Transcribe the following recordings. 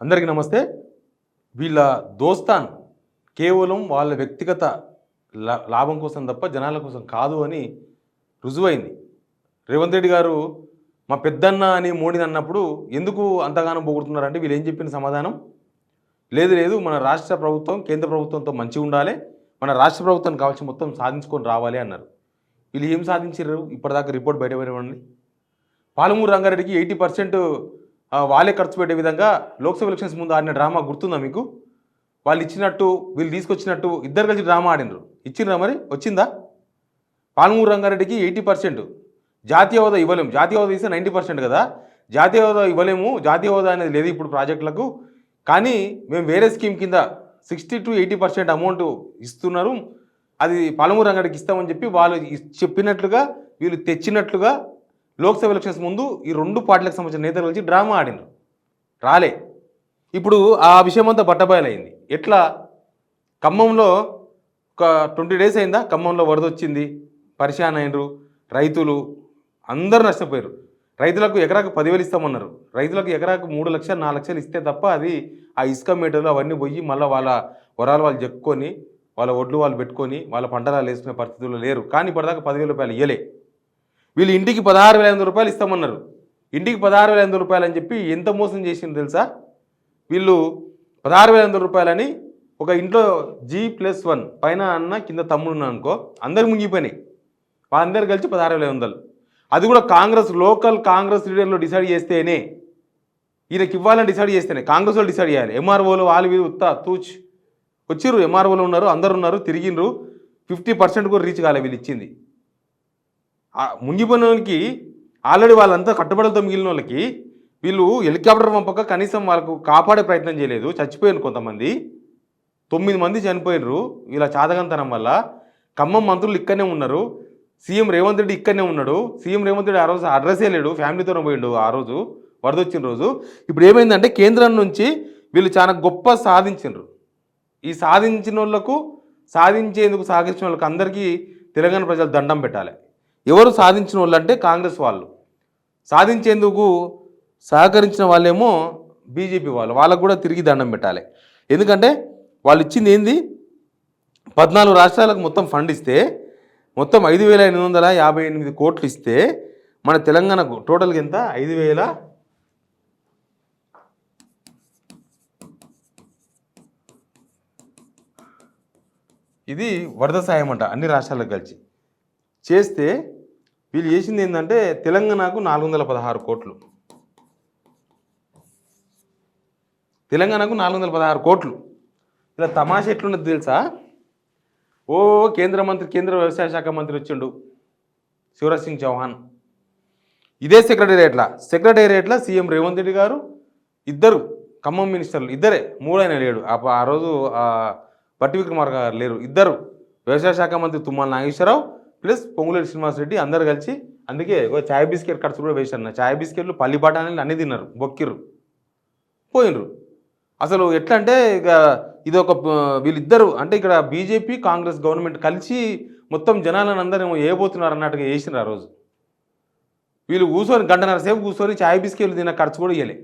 అందరికీ నమస్తే. వీళ్ళ దోస్తాన్ కేవలం వాళ్ళ వ్యక్తిగత లాభం కోసం తప్ప జనాల కోసం కాదు అని రుజువైంది. రేవంత్ రెడ్డి గారు మా పెద్దన్న అని మోడీని అన్నప్పుడు ఎందుకు అంతగానం పొగుడుతున్నారంటే వీళ్ళు ఏం చెప్పిన సమాధానం లేదు లేదు మన రాష్ట్ర ప్రభుత్వం కేంద్ర ప్రభుత్వంతో మంచిగా ఉండాలి, మన రాష్ట్ర ప్రభుత్వానికి కావాల్సిన మొత్తం సాధించుకొని రావాలి అన్నారు. వీళ్ళు ఏం సాధించారు ఇప్పటిదాకా రిపోర్ట్ బయటపడేవండి. పాలమూరు రంగారెడ్డికి 80% వాళ్ళే ఖర్చు పెట్టే విధంగా లోక్సభ ఎలక్షన్స్ ముందు ఆడిన డ్రామా గుర్తుందా మీకు? వాళ్ళు ఇచ్చినట్టు వీళ్ళు తీసుకొచ్చినట్టు ఇద్దరు కలిసి డ్రామా ఆడినరు. ఇచ్చిండ్రా మరి వచ్చిందా? పాలమూరు రంగారెడ్డికి 80% జాతీయ హోదా ఇవ్వలేము, జాతీయ హోదా ఇస్తే 90% కదా, జాతీయ హోదా ఇవ్వలేము, జాతీయ హోదా అనేది లేదు ఇప్పుడు ప్రాజెక్టులకు, కానీ మేము వేరే స్కీమ్ కింద 60 to 80% అమౌంట్ ఇస్తున్నారు, అది పాలమూరు రంగారెడ్డికి ఇస్తామని చెప్పి వాళ్ళు చెప్పినట్లుగా వీళ్ళు తెచ్చినట్లుగా లోక్సభ ఎలక్షన్స్ ముందు ఈ రెండు పార్టీలకు సంబంధించిన నేతలు కలిసి డ్రామా ఆడినారు. రాలే. ఇప్పుడు ఆ విషయం అంతా బట్టబయలైంది. ఎట్లా? ఖమ్మంలో ఒక 20 days అయిందా, ఖమ్మంలో వరద వచ్చింది, పరిశాన్ అయినరు రైతులు, అందరూ నష్టపోయారు. రైతులకు ఎకరాకు 10,000 ఇస్తామన్నారు. రైతులకు ఎకరాకు 3 లక్షలు 4 లక్షలు ఇస్తే తప్ప అది ఆ ఇసుక మీటర్లు అవన్నీ పోయి మళ్ళీ వాళ్ళ వరాలు వాళ్ళు చెప్పుకొని వాళ్ళ ఒడ్లు వాళ్ళు పెట్టుకొని వాళ్ళ పంటలు వేసుకునే పరిస్థితుల్లో లేరు. కానీ ఇప్పటిదాకా 10,000 రూపాయలు ఇవ్వలే. వీళ్ళు ఇంటికి 16,500 రూపాయలు ఇస్తామన్నారు. ఇంటికి 16,500 రూపాయలు అని చెప్పి ఎంత మోసం చేసింది తెలుసా? వీళ్ళు 16,500 రూపాయలని ఒక ఇంట్లో G+1 పైన అన్న కింద తమ్ముడు అనుకో, అందరు మునిగిపోయినాయి. వాళ్ళందరూ కలిసి 16,500. అది కూడా కాంగ్రెస్ లోకల్ కాంగ్రెస్ లీడర్లు డిసైడ్ చేస్తేనే, ఈయనకి ఇవ్వాలని డిసైడ్ చేస్తేనే కాంగ్రెస్ వాళ్ళు డిసైడ్ చేయాలి. ఎంఆర్ఓలు వాళ్ళు వీళ్ళు ఉత్తా తూచ్ వచ్చిర్రు, ఎంఆర్ఓలు ఉన్నారు, అందరు ఉన్నారు, తిరిగిండ్రు, 50% కూడా రీచ్ కాలే వీళ్ళు ఇచ్చింది. మునిగిపోయిన వాళ్ళకి ఆల్రెడీ వాళ్ళంతా కట్టుబడులతో మిగిలిన వాళ్ళకి వీళ్ళు హెలికాప్టర్ పంపక కనీసం వాళ్ళకు కాపాడే ప్రయత్నం చేయలేదు. చచ్చిపోయారు కొంతమంది, 9 మంది చనిపోయినరు వీళ్ళ చాదగంతనం వల్ల. ఖమ్మం మంత్రులు ఇక్కడనే ఉన్నారు, సీఎం రేవంత్ రెడ్డి ఇక్కడనే ఉన్నాడు. సీఎం రేవంత్ రెడ్డి ఆ రోజు అడ్రస్సే లేడు, ఫ్యామిలీతోనే పోయిండు ఆ రోజు వరద వచ్చిన రోజు. ఇప్పుడు ఏమైందంటే కేంద్రం నుంచి వీళ్ళు చాలా గొప్ప సాధించారు. ఈ సాధించిన వాళ్ళకు సాధించేందుకు సాగించిన వాళ్ళకి అందరికీ తెలంగాణ ప్రజలు దండం పెట్టాలి. ఎవరు సాధించిన వాళ్ళు అంటే కాంగ్రెస్ వాళ్ళు, సాధించేందుకు సహకరించిన వాళ్ళేమో బీజేపీ వాళ్ళు, వాళ్ళకు కూడా తిరిగి దండం పెట్టాలి. ఎందుకంటే వాళ్ళు ఇచ్చింది ఏంది, 14 రాష్ట్రాలకు మొత్తం ఫండ్ ఇస్తే మొత్తం 5,858 కోట్లు ఇస్తే మన తెలంగాణకు టోటల్గా ఎంత? 5,000 ఇది వరద సాయం అంట అన్ని రాష్ట్రాలకు కలిసి చేస్తే వీళ్ళు చేసింది ఏంటంటే తెలంగాణకు 416 కోట్లు, తెలంగాణకు 416 కోట్లు. ఇలా తమాషా ఎట్లున్నది తెలుసా? ఓ కేంద్ర వ్యవసాయ శాఖ మంత్రి వచ్చిండు శివరాజ్ సింగ్ చౌహాన్, ఇదే సెక్రటేరియట్ల సీఎం రేవంత్ రెడ్డి గారు, ఇద్దరు ఖమ్మం మినిస్టర్లు, ఇద్దరే, మూడైన లేడు ఆ రోజు బట్టి విక్రమార్క గారు లేరు, ఇద్దరు వ్యవసాయ శాఖ మంత్రి తుమ్మల నాగేశ్వరరావు ప్లస్ పొంగులేటి శ్రీనివాసరెడ్డి అందరు కలిసి, అందుకే చాయ్ బిస్కెట్ ఖర్చు కూడా వేసారు. చాయ్ బిస్కెట్లు పల్లి బఠానీలు అన్నీ తిన్నారు, బొక్కిర్రు, పోయినరు. అసలు ఎట్లా అంటే ఇక ఇది ఒక వీళ్ళిద్దరు అంటే ఇక్కడ బీజేపీ కాంగ్రెస్ గవర్నమెంట్ కలిసి మొత్తం జనాలను అందరూ ఏబోతున్నారు అన్నట్టుగా వేసినారు ఆ రోజు. వీళ్ళు కూర్చొని 1.5 సేపు కూర్చొని చాయ్ బిస్కెట్లు తిన్న ఖర్చు కూడా ఇవ్వలే,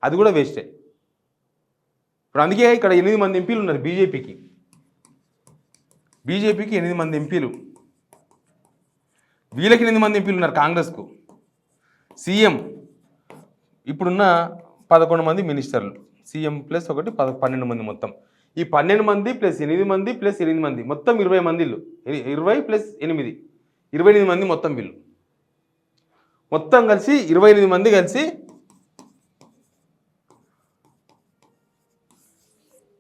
అది కూడా వేస్టే. ఇప్పుడు అందుకే ఇక్కడ 8 మంది ఎంపీలు ఉన్నారు బీజేపీకి 8 మంది ఎంపీలు, వీళ్ళకి 8 మంది ఎంపీలు ఉన్నారు కాంగ్రెస్కు. సీఎం ఇప్పుడున్న 11 మంది మినిస్టర్లు, సీఎం ప్లస్ ఒకటి 12 మంది, మొత్తం ఈ 12 మంది ప్లస్ 8 మంది ప్లస్ 8 మంది మొత్తం 20 మంది, 20 ప్లస్ 8 28 మంది మొత్తం. వీళ్ళు మొత్తం కలిసి 28 మంది కలిసి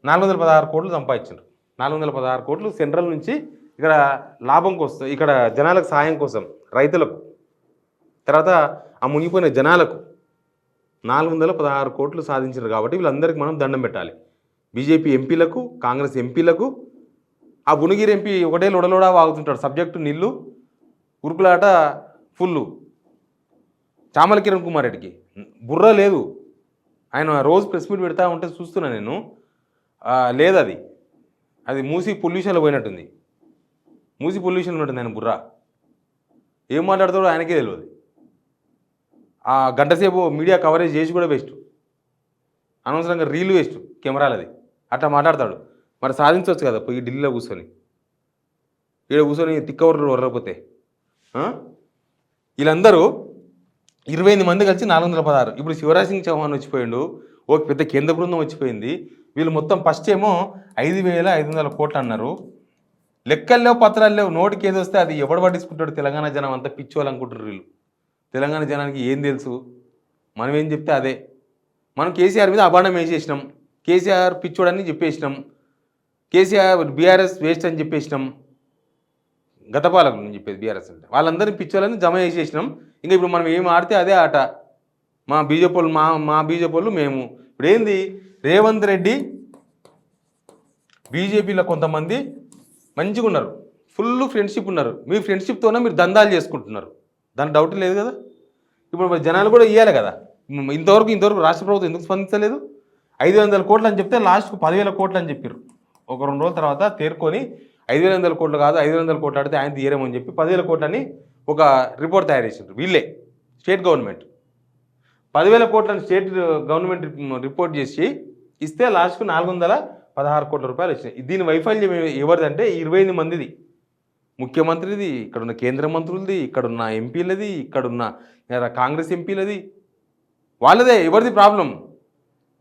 416 కోట్లు సంపాదించారు. 416 కోట్లు సెంట్రల్ నుంచి ఇక్కడ లాభం కోసం, ఇక్కడ జనాలకు సాయం కోసం, రైతులకు, తర్వాత ఆ మునిగిపోయిన జనాలకు 416 కోట్లు సాధించారు. కాబట్టి వీళ్ళందరికీ మనం దండం పెట్టాలి. బీజేపీ ఎంపీలకు, కాంగ్రెస్ ఎంపీలకు. ఆ భువనగిరి ఎంపీ ఒకటే లొడలోడా వాగుతుంటాడు, సబ్జెక్టు నీళ్ళు, ఉరుకులాట ఫుల్లు. చామల కిరణ్ కుమార్ రెడ్డికి బుర్ర లేదు, ఆయన రోజు ప్రెస్ మీట్ పెడతా ఉంటే చూస్తున్నా నేను, లేదు అది మూసి పొల్యూషన్లో పోయినట్టుంది, మూసి పొల్యూషన్ ఉన్నట్టుంది ఆయన బుర్ర. ఏం మాట్లాడతాడో ఆయనకే తెలియదు. ఆ గంట సేపు మీడియా కవరేజ్ చేసి కూడా బెస్ట్. అనవసరంగా రీలు వేస్ట్ కెమెరాలది అట్లా మాట్లాడతాడు. మరి సాధించవచ్చు కదా పోయి ఢిల్లీలో కూర్చొని, ఇక్కడ కూర్చొని తిక్కవర్రు వర్రకపోతే. వీళ్ళందరూ 28 మంది కలిసి 416. ఇప్పుడు శివరాజ్ సింగ్ చౌహాన్ వచ్చిపోయిండు, ఒక పెద్ద కేంద్ర బృందం వచ్చిపోయింది. వీళ్ళు మొత్తం ఫస్ట్ ఏమో 5,500 కోట్లు అన్నారు. లెక్కలు లేవు, పత్రాలు లేవు, నోటికి ఏది వస్తే అది ఎవడు పట్టించుకుంటాడు. తెలంగాణ జనం అంతా పిచ్చోళ్ళు అనుకుంటారు వీళ్ళు. తెలంగాణ జనానికి ఏం తెలుసు, మనం ఏం చెప్తే అదే. మనం కేసీఆర్ మీద అభాండం వేసేసినాం, కేసీఆర్ పిచ్చోడని చెప్పేసినాం, కేసీఆర్ బీఆర్ఎస్ వేస్ట్ అని చెప్పేసినాం. గత పాలకులు అని చెప్పేది బీఆర్ఎస్ అంటే వాళ్ళందరినీ పిచ్చోళ్ళని జమ చేసేసినాం. ఇంకా ఇప్పుడు మనం ఏం ఆడితే అదే ఆట. మా బీజేపీ మా బీజేపీ మేము ఇప్పుడు ఏంది, రేవంత్ రెడ్డి బీజేపీలో కొంతమంది మంచిగా ఉన్నారు, ఫుల్ ఫ్రెండ్షిప్ ఉన్నారు. మీ ఫ్రెండ్షిప్తోనే మీరు దందాలు చేసుకుంటున్నారు, దాని డౌట్ లేదు కదా. ఇప్పుడు మరి జనాలు కూడా ఇవ్వాలి కదా. ఇంతవరకు రాష్ట్ర ప్రభుత్వం ఎందుకు స్పందించలేదు? 500 కోట్లు అని చెప్తే లాస్ట్కు 10,000 కోట్లు అని చెప్పారు. ఒక 2 రోజుల తర్వాత తేరుకొని 5,500 కోట్లు కాదు 500 కోట్లు ఆడితే ఆయన తీయరేమని చెప్పి 10,000 కోట్లు అని ఒక రిపోర్ట్ తయారు చేసిండ్రు వీళ్ళే, స్టేట్ గవర్నమెంట్. 10,000 కోట్లని స్టేట్ గవర్నమెంట్ రిపోర్ట్ చేసి ఇస్తే లాస్ట్కు 416 కోట్ల రూపాయలు వచ్చినాయి. దీని వైఫల్యం ఎవరిదంటే 28 మందిది, ముఖ్యమంత్రిది, ఇక్కడున్న కేంద్ర మంత్రులది, ఇక్కడున్న ఎంపీలది, ఇక్కడున్న కాంగ్రెస్ ఎంపీలది, వాళ్ళదే. ఎవరిది ప్రాబ్లం?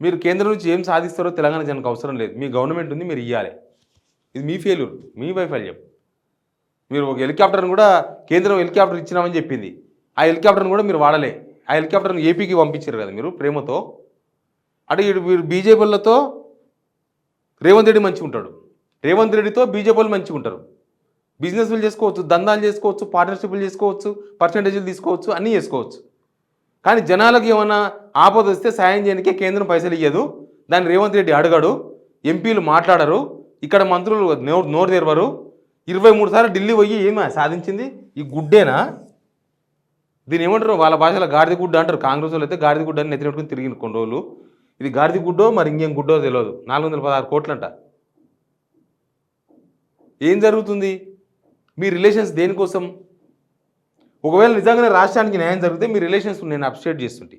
మీరు కేంద్రం నుంచి ఏం సాధిస్తారో తెలంగాణ జనానికి అవసరం లేదు. మీ గవర్నమెంట్ ఉంది, మీరు ఇవ్వాలి. ఇది మీ ఫెయిల్యూర్, మీ వైఫల్యం. మీరు ఒక హెలికాప్టర్ని కూడా కేంద్రం హెలికాప్టర్ ఇచ్చినామని చెప్పింది, ఆ హెలికాప్టర్ని కూడా మీరు వాడలే. ఆ హెలికాప్టర్ని ఏపీకి పంపించారు కదా మీరు ప్రేమతో. అంటే వీరు బీజేపీలతో రేవంత్ రెడ్డి మంచిగా ఉంటాడు, రేవంత్ రెడ్డితో బీజేపీలు మంచిగా ఉంటారు. బిజినెస్లు చేసుకోవచ్చు, దందాలు చేసుకోవచ్చు, పార్ట్నర్షిప్లు చేసుకోవచ్చు, పర్సంటేజీలు తీసుకోవచ్చు, అన్నీ చేసుకోవచ్చు. కానీ జనాలకు ఏమైనా ఆపద వస్తే సాయం చేయడానికే కేంద్రం పైసలు ఇవ్వదు. దాన్ని రేవంత్ రెడ్డి అడగడు, ఎంపీలు మాట్లాడరు, ఇక్కడ మంత్రులు నోరు తెరవరు. 23 సార్లు ఢిల్లీ పోయి ఏమా సాధించింది? ఈ గుడ్డేనా? దీని ఏమంటారు వాళ్ళ భాషలో? గాడిద గుడ్డ అంటారు. కాంగ్రెస్ వాళ్ళు అయితే గాడిద గుడ్డ అని నెత్తినట్టుకుని తిరిగిన కొన్ని రోజులు. ఇది గాడిద గుడ్డో మరి ఇంకేం గుడ్డో తెలియదు. 416 కోట్లంట. ఏం జరుగుతుంది? మీ రిలేషన్స్ దేనికోసం? ఒకవేళ నిజంగానే రాష్ట్రానికి న్యాయం జరిగితే మీ రిలేషన్స్ నేను అప్స్టేట్ చేస్తుంటే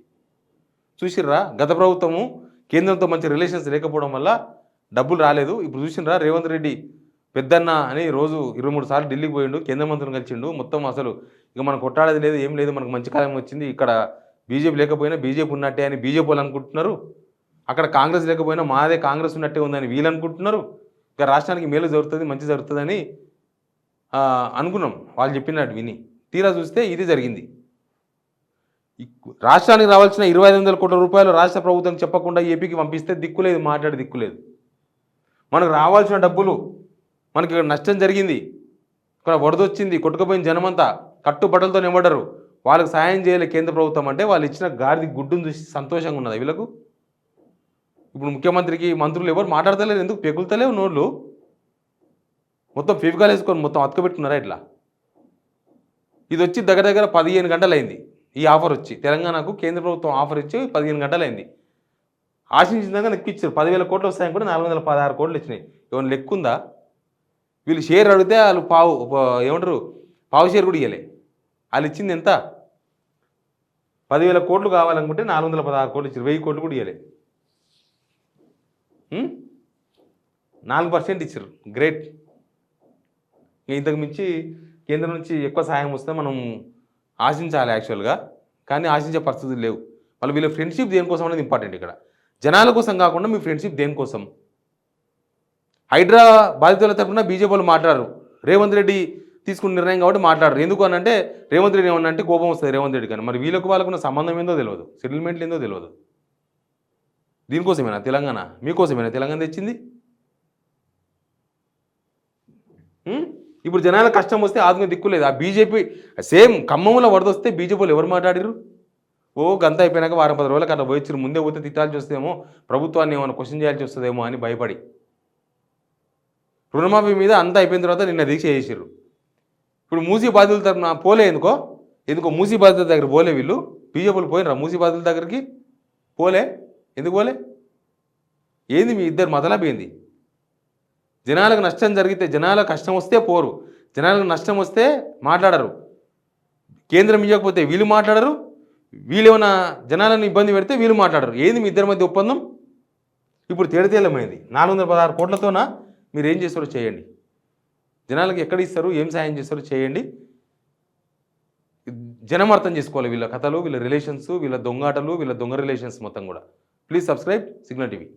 చూసిర్రా. గత ప్రభుత్వము కేంద్రంతో మంచి రిలేషన్స్ లేకపోవడం వల్ల డబ్బులు రాలేదు. ఇప్పుడు చూసినరా రేవంత్ రెడ్డి పెద్దన్న అని రోజు 23 సార్లు ఢిల్లీకి పోయిండు, కేంద్ర మంత్రులను కలిసిండు. మొత్తం అసలు ఇక మనం కొట్టాడేది లేదు, ఏం లేదు, మనకు మంచి కాలం వచ్చింది, ఇక్కడ బీజేపీ లేకపోయినా బీజేపీ ఉన్నట్టే అని బీజేపీ వాళ్ళు అనుకుంటున్నారు, అక్కడ కాంగ్రెస్ లేకపోయినా మాదే కాంగ్రెస్ ఉన్నట్టే ఉందని వీళ్ళు అనుకుంటున్నారు. ఇక రాష్ట్రానికి మేలు జరుగుతుంది, మంచి జరుగుతుందని అనుకున్నాం వాళ్ళు చెప్పినట్టు విని. తీరా చూస్తే ఇది జరిగింది. రాష్ట్రానికి రావాల్సిన 2,500 కోట్ల రూపాయలు రాష్ట్ర ప్రభుత్వం చెప్పకుండా ఏపీకి పంపిస్తే దిక్కులేదు, మాట్లాడి దిక్కులేదు. మనకు రావాల్సిన డబ్బులు, మనకి ఇక్కడ నష్టం జరిగింది, ఇక్కడ వరదొచ్చింది, కొట్టుకుపోయిన జనమంతా కట్టుబట్టలతో నిమ్మడరు, వాళ్ళకి సాయం చేయలే కేంద్ర ప్రభుత్వం అంటే వాళ్ళు ఇచ్చిన గాడిది గుడ్డును చూసి సంతోషంగా ఉన్నది వీళ్ళకు. ఇప్పుడు ముఖ్యమంత్రికి మంత్రులు ఎవరు మాట్లాడతలేరు, ఎందుకు పెగులుతలేవు నోళ్ళు? మొత్తం ఫెవికాల్ వేసుకొని మొత్తం అతుకబెట్టుకున్నారా ఇట్లా? ఇది వచ్చి దగ్గర 15 గంటలు అయింది ఈ ఆఫర్ వచ్చి. తెలంగాణకు కేంద్ర ప్రభుత్వం ఆఫర్ ఇచ్చి 15 గంటలు అయింది. ఆశించిన దాకా లెక్కిచ్చారు. 10,000 కోట్లు వస్తాయని కూడా 416 కోట్లు వచ్చినాయి. ఏమైనా లెక్కుందా? వీళ్ళు షేర్ అడిగితే వాళ్ళు పావు షేర్ కూడా ఇవ్వలే. వాళ్ళు ఇచ్చింది ఎంత? 10,000 కోట్లు కావాలనుకుంటే 416 కోట్లు ఇచ్చారు, 1000 కోట్లు కూడా ఇవ్వలే. 4% ఇచ్చారు. గ్రేట్. ఇంతకు మించి కేంద్రం నుంచి ఎక్కువ సహాయం వస్తే మనం ఆశించాలి యాక్చువల్గా, కానీ ఆశించే పరిస్థితులు లేవు. వాళ్ళు వీళ్ళ ఫ్రెండ్షిప్ దేనికోసం అనేది ఇంపార్టెంట్. ఇక్కడ జనాల కోసం కాకుండా మీ ఫ్రెండ్షిప్ దేనికోసం? హైడ్రా బాధితుల తరఫున బీజేపీ వాళ్ళు మాట్లాడరు, రేవంత్ రెడ్డి తీసుకున్న నిర్ణయం కాబట్టి మాట్లాడరు. ఎందుకు అని అంటే రేవంత్ రెడ్డి ఏమన్నా అంటే కోపం వస్తుంది రేవంత్ రెడ్డి కానీ. మరి వాళ్ళకున్న సంబంధం ఏందో తెలియదు, సెటిల్మెంట్లు ఏందో తెలియదు. దీనికోసమేనా తెలంగాణ? మీకోసమేనా తెలంగాణ తెచ్చింది? ఇప్పుడు జనాల కష్టం వస్తే ఆదుకునే దిక్కులేదు. ఆ బీజేపీ సేమ్ ఖమ్మంలో వరదొస్తే బీజేపీలు ఎవరు మాట్లాడారు? గంత అయిపోయినాక 10 రోజులకు అట్లా పోయిచ్చారు. ముందే పోతే తిట్టాల్సి వస్తుందేమో, ప్రభుత్వాన్ని ఏమైనా క్వశ్చన్ చేయాల్సి వస్తుందేమో అని భయపడి. రుణమాఫీ మీద అంతా అయిపోయిన తర్వాత నిన్న దీక్ష చేసారు. ఇప్పుడు మూసీ బాధితుల తరఫున పోలే. ఎందుకో మూసీ బాధితుల దగ్గర పోలే వీళ్ళు. బీజేపీలు పోయినరా మూసీ బాధితుల దగ్గరికి? పోలే. ఎందుకు పోలే? ఏంది మీ ఇద్దరు మతలబ్ ఏంది? జనాలకు నష్టం జరిగితే, జనాలకు కష్టం వస్తే పోరు, జనాలకు నష్టం వస్తే మాట్లాడరు. కేంద్రం ఇవ్వకపోతే వీళ్ళు మాట్లాడరు, వీళ్ళు ఏమైనా జనాలను ఇబ్బంది పెడితే వీళ్ళు మాట్లాడరు. ఏంది మీ ఇద్దరి మధ్య ఒప్పందం? ఇప్పుడు తేలితేలమైంది. 416 కోట్లతోన మీరు ఏం చేస్తారో చేయండి. జనాలకు ఎక్కడ ఇస్తారు, ఏం సాయం చేస్తారో చేయండి. జనం అర్థం చేసుకోవాలి వీళ్ళ కథలు, వీళ్ళ రిలేషన్స్, వీళ్ళ దొంగాటలు, వీళ్ళ దొంగ రిలేషన్స్ మొత్తం కూడా. Please subscribe signal TV.